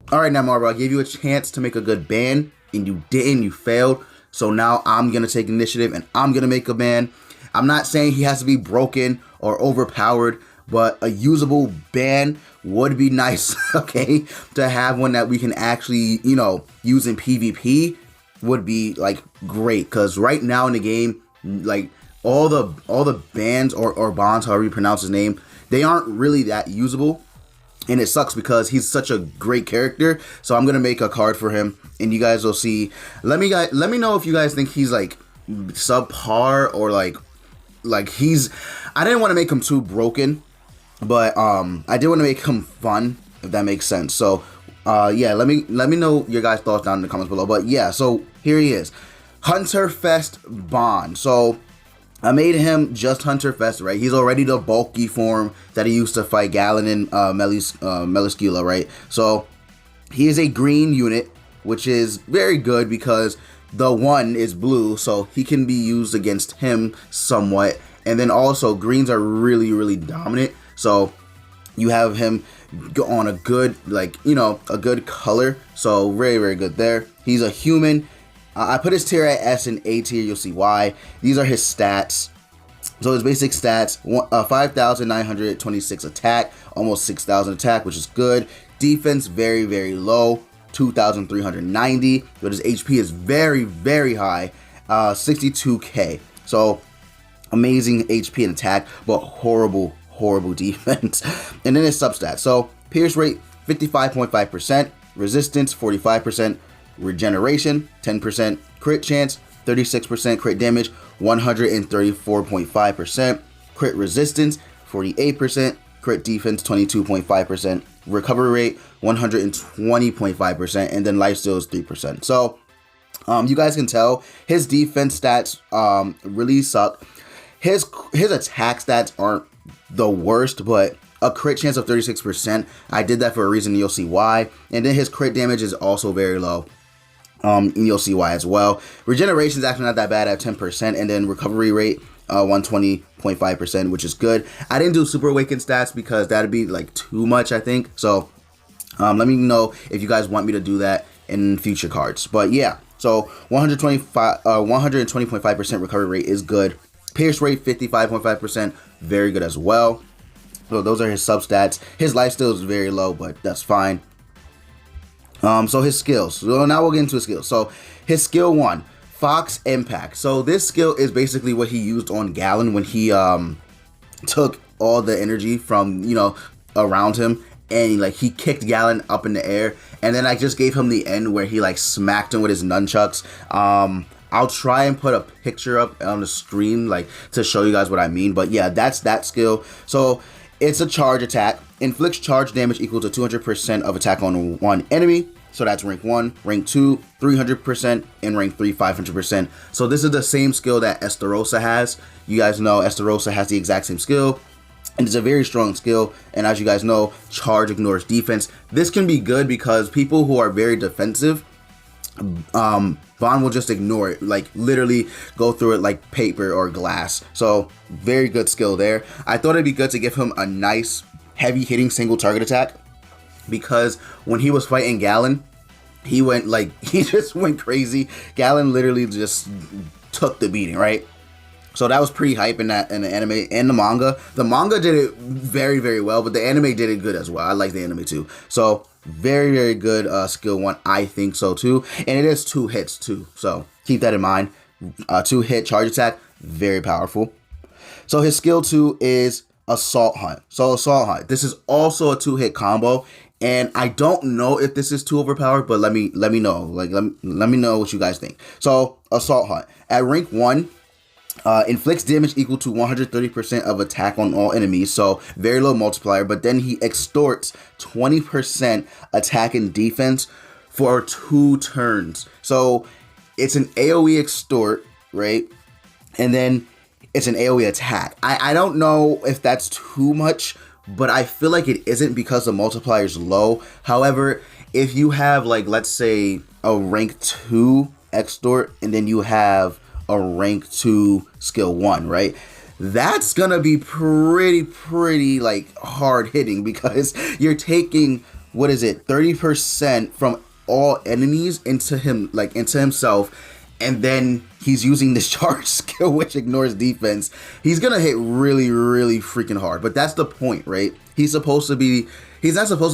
All right, now Marvel, I gave you a chance to make a good ban, and you didn't. You failed. So now I'm gonna take initiative, and I'm gonna make a ban. I'm not saying he has to be broken or overpowered, but a usable ban would be nice. Okay, to have one that we can actually, use in PvP would be like great. Cause right now in the game, like all the bans or bonds, however you pronounce his name, they aren't really that usable. And it sucks because he's such a great character. So I'm gonna make a card for him, and you guys will see. Let me know if you guys think he's like subpar or like he's. I didn't want to make him too broken, but I did want to make him fun, if that makes sense. So yeah, let me know your guys' thoughts down in the comments below. But yeah, so here he is, Hunterfest Bond. So I made him just Hunterfest, right? He's already the bulky form that he used to fight Galen and Meliscula, right? So he is a green unit, which is very good because the one is blue, so he can be used against him somewhat. And then also greens are really, really dominant. So you have him go on a good, a good color. So very, very good there. He's a human. I put his tier at S and A tier. You'll see why. These are his stats. So his basic stats: 5,926 attack, almost 6,000 attack, which is good. Defense very, very low, 2,390. But his HP is very, very high, 62k. So amazing HP and attack, but horrible defense. And then his substats. So pierce rate 55.5%, resistance 45%. Regeneration 10%, crit chance 36%, crit damage 134.5%, crit resistance 48%, crit defense 22.5%, recovery rate 120.5%, and then lifesteal is 3%. So you guys can tell his defense stats really suck. His attack stats aren't the worst, but a crit chance of 36%. I did that for a reason, and you'll see why. And then his crit damage is also very low. And you'll see why as well. Regeneration is actually not that bad at 10%, and then recovery rate 120.5%, which is good. I didn't do super awakened stats because that'd be like too much, I think. So let me know if you guys want me to do that in future cards. But yeah, so 120.5% recovery rate is good. Pierce rate 55.5%, very good as well. So those are his substats. His lifesteal is very low, but that's fine. So his skills. So now we'll get into his skills. So his skill 1, Fox Impact. So this skill is basically what he used on Galen when he took all the energy from around him, and he kicked Galen up in the air, and then I just gave him the end where he smacked him with his nunchucks. I'll try and put a picture up on the screen to show you guys what I mean. But yeah, that's that skill. So it's a charge attack. Inflicts charge damage equal to 200% of attack on one enemy. So that's rank 1. Rank 2, 300%. And rank 3, 500%. So this is the same skill that Estarossa has. You guys know Estarossa has the exact same skill. And it's a very strong skill. And as you guys know, charge ignores defense. This can be good because people who are very defensive, Bond will just ignore it, literally go through it like paper or glass. So very good skill there. I thought it'd be good to give him a nice heavy hitting single target attack, because when he was fighting Galen, he went he just went crazy. Galen literally just took the beating, right? So that was pretty hype in the anime and the manga. The manga did it very, very well, but the anime did it good as well. I like the anime too. So very, very good skill 1. I think so too. And it is 2 hits too. So keep that in mind. 2 hit charge attack, very powerful. So his skill 2 is Assault Hunt. So Assault Hunt, this is also a 2 hit combo. And I don't know if this is too overpowered, but let me know. Let me know what you guys think. So Assault Hunt at rank 1. Inflicts damage equal to 130% of attack on all enemies, so very low multiplier, but then he extorts 20% attack and defense for 2 turns. So it's an AoE extort, right? And then it's an AoE attack. I don't know if that's too much, but I feel like it isn't because the multiplier is low. However, if you have let's say a rank 2 extort, and then you have a rank 2 skill 1, right? That's gonna be pretty hard hitting, because you're taking what is it, 30% from all enemies into him, like into himself, and then he's using this charge skill which ignores defense, he's gonna hit really, really freaking hard. But that's the point, right? He's not supposed to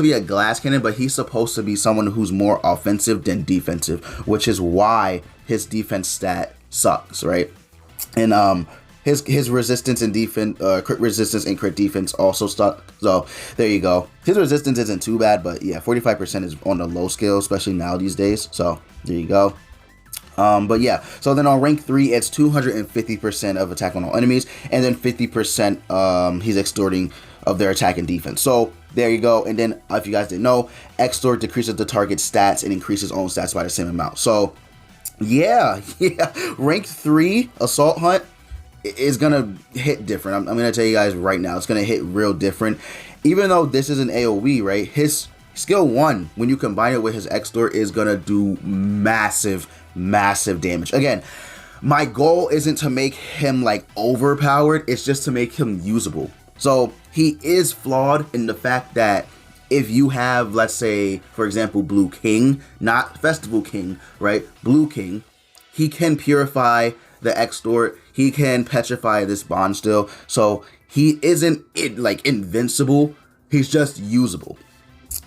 be a glass cannon, but he's supposed to be someone who's more offensive than defensive, which is why his defense stat sucks, right? And his resistance and defense, crit resistance and crit defense also stuck. So there you go. His resistance isn't too bad, but yeah, 45% is on the low scale, especially now these days. So there you go. But yeah, so then on rank 3, it's 250% of attack on all enemies, and then 50% he's extorting of their attack and defense. So there you go. And then if you guys didn't know, extort decreases the target's stats and increases own stats by the same amount. So yeah, rank 3 assault hunt is gonna hit different. I'm gonna tell you guys right now, it's gonna hit real different. Even though this is an AoE, right? His skill 1, when you combine it with his extort, is gonna do massive damage. Again, my goal isn't to make him like overpowered, it's just to make him usable. So he is flawed in the fact that if you have, let's say, for example, Blue King, not Festival King, right? Blue King, he can purify the extort, he can petrify this bond still. So he isn't like invincible, he's just usable.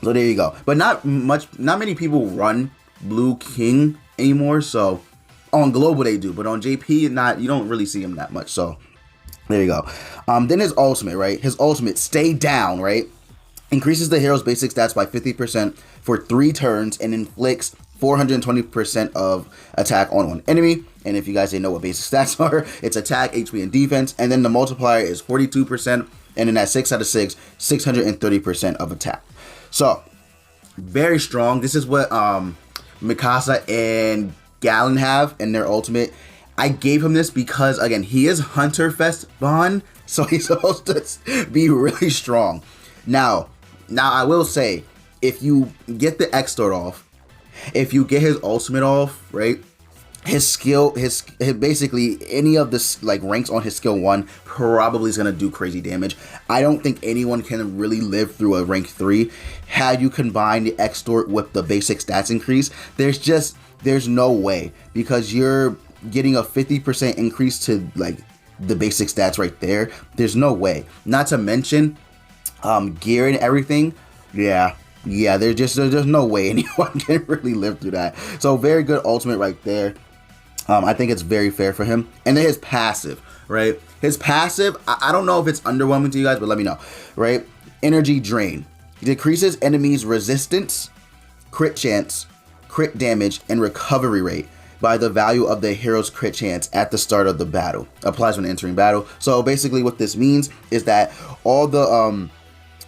So there you go. But not many people run Blue King anymore. So on global they do, but on JP you don't really see him that much. So there you go. Then his ultimate, right? His ultimate, Stay Down, right? Increases the hero's basic stats by 50% for 3 turns and inflicts 420% of attack on one enemy. And if you guys didn't know what basic stats are, it's attack, HP, and defense. And then the multiplier is 42%. And then at 6 out of 6, 630% of attack. So very strong. This is what Mikasa and Galen have in their ultimate. I gave him this because, again, he is Hunter Fest Bond, so he's supposed to be really strong. Now I will say, if you get the extort off, if you get his ultimate off, right, his skill, his basically any of the like ranks on his skill 1 probably is gonna do crazy damage. I don't think anyone can really live through a rank 3. Had you combine the extort with the basic stats increase, there's no way, because you're getting a 50% increase to like the basic stats right there. There's no way. Not to mention gear and everything. Yeah, there's no way anyone can really live through that. So very good ultimate right there. I think it's very fair for him. And then his passive, right? His passive, I don't know if it's underwhelming to you guys, but let me know, right? Energy Drain. It decreases enemies' resistance, crit chance, crit damage, and recovery rate by the value of the hero's crit chance at the start of the battle. Applies when entering battle. So basically what this means is that all the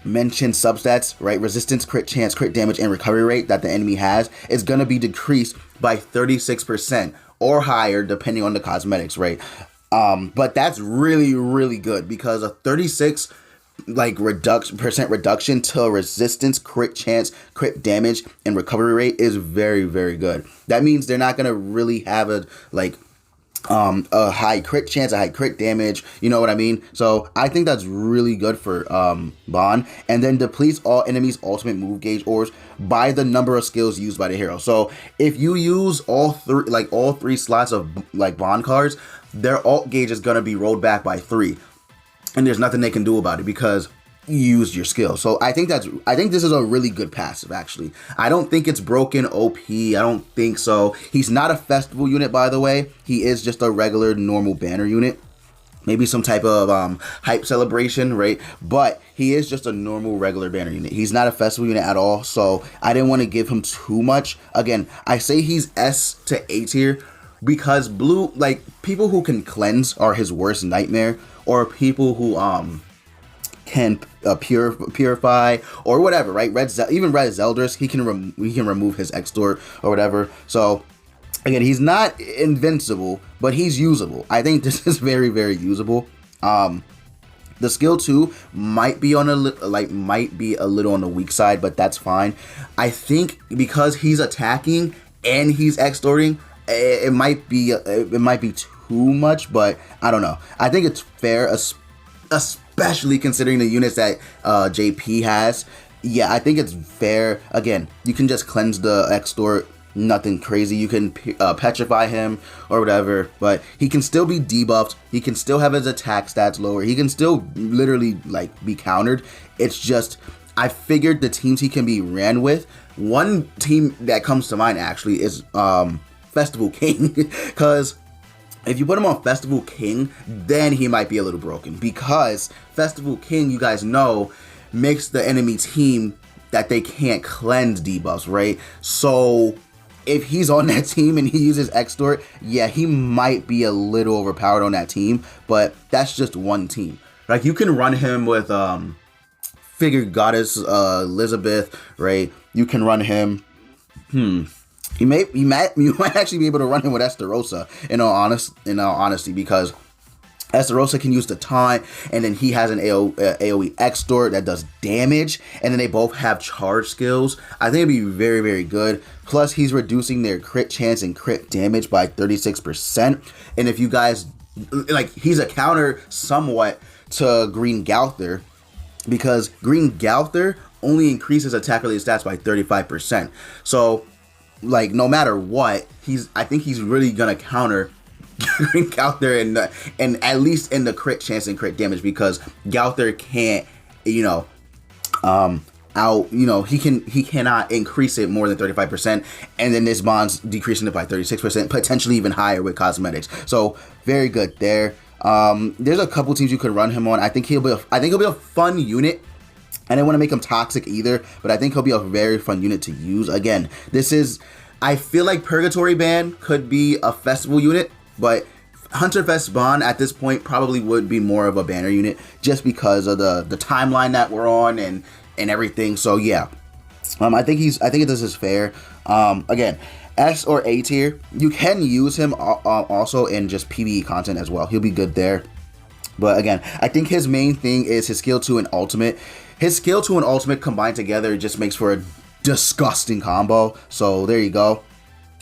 mentioned substats, right, resistance, crit chance, crit damage, and recovery rate that the enemy has is going to be decreased by 36% or higher depending on the cosmetics, right? But that's really, really good, because a 36 like reduction to resistance, crit chance, crit damage, and recovery rate is very, very good. That means they're not gonna really have a high crit chance, a high crit damage, you know what I mean? So I think that's really good for Bond. And then depletes all enemies' ultimate move gauge ores by the number of skills used by the hero. So if you use all three slots of like Bond cards, their alt gauge is gonna be rolled back by 3. And there's nothing they can do about it because you used your skill. So I think this is a really good passive, actually. I don't think it's broken OP. I don't think so. He's not a festival unit, by the way. He is just a regular normal banner unit. Maybe some type of hype celebration, right? But he is just a normal regular banner unit. He's not a festival unit at all. So I didn't want to give him too much. Again, I say he's S to A tier because blue, like, people who can cleanse are his worst nightmare, or people who can purify or whatever, right? Even Red Zeldris, he can remove his extort or whatever. So again, he's not invincible, but he's usable. I think this is very, very usable. The skill 2 might be a little on the weak side, but that's fine. I think because he's attacking and he's extorting, it might be too much, but I don't know. I think it's fair, especially considering the units that JP has. yeah, I think it's fair. Again, you can just cleanse the extort, nothing crazy. You can petrify him or whatever, but he can still be debuffed. He can still have his attack stats lower. He can still literally like be countered. It's just, I figured the teams he can be ran with. One team that comes to mind actually is Festival King, because if you put him on Festival King, then he might be a little broken, because Festival King, you guys know, makes the enemy team that they can't cleanse debuffs, right? So if he's on that team and he uses Extort, yeah, he might be a little overpowered on that team, but that's just one team. Like, you can run him with Figure Goddess Elizabeth, right? You can run him, you might actually be able to run him with Estarossa, in all honesty, because Estarossa can use the taunt, and then he has an AoE extort that does damage, and then they both have charge skills. I think it'd be very, very good. Plus, he's reducing their crit chance and crit damage by 36%. And if you guys, like, he's a counter somewhat to Green Gauther, because Green Gauther only increases attack related stats by 35%. So, like, no matter what, I think he's really gonna counter Green Gauther and at least in the crit chance and crit damage, because Gauther can't, he cannot increase it more than 35%, and then this bond's decreasing it by 36%, potentially even higher with cosmetics. So very good there. There's a couple teams you could run him on. I think he'll be a fun unit. I didn't want to make him toxic either, but I think he'll be a very fun unit to use. Again, I feel like Purgatory Band could be a festival unit, but Hunter Fest Bond at this point probably would be more of a banner unit, just because of the timeline that we're on and everything. So yeah, I think this is fair. Again, S or A tier, you can use him also in just PvE content as well. He'll be good there. But again, I think his main thing is his skill 2 and ultimate. His skill 2 and ultimate combined together just makes for a disgusting combo. So there you go.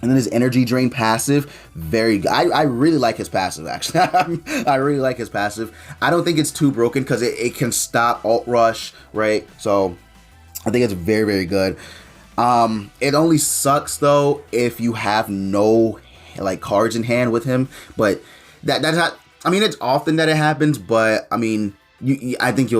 And then his energy drain passive, very good. I really like his passive, actually. I really like his passive. I don't think it's too broken, because it can stop ult rush, right? So I think it's very, very good. It only sucks though if you have no like cards in hand with him, but that's not, I mean, it's often that it happens, but I mean, I think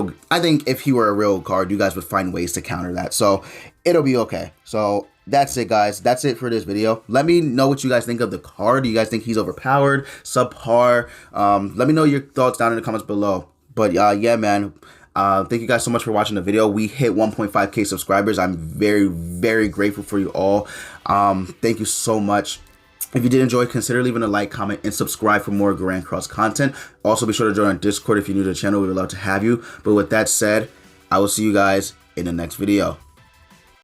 if he were a real card, you guys would find ways to counter that. So it'll be okay. So that's it, guys. That's it for this video. Let me know what you guys think of the card. Do you guys think he's overpowered, subpar? Let me know your thoughts down in the comments below. But yeah, man. Thank you guys so much for watching the video. We hit 1.5k subscribers. I'm very, very grateful for you all. Thank you so much. If you did enjoy, consider leaving a like, comment, and subscribe for more Grand Cross content. Also, be sure to join our Discord if you're new to the channel. We would love to have you. But with that said, I will see you guys in the next video.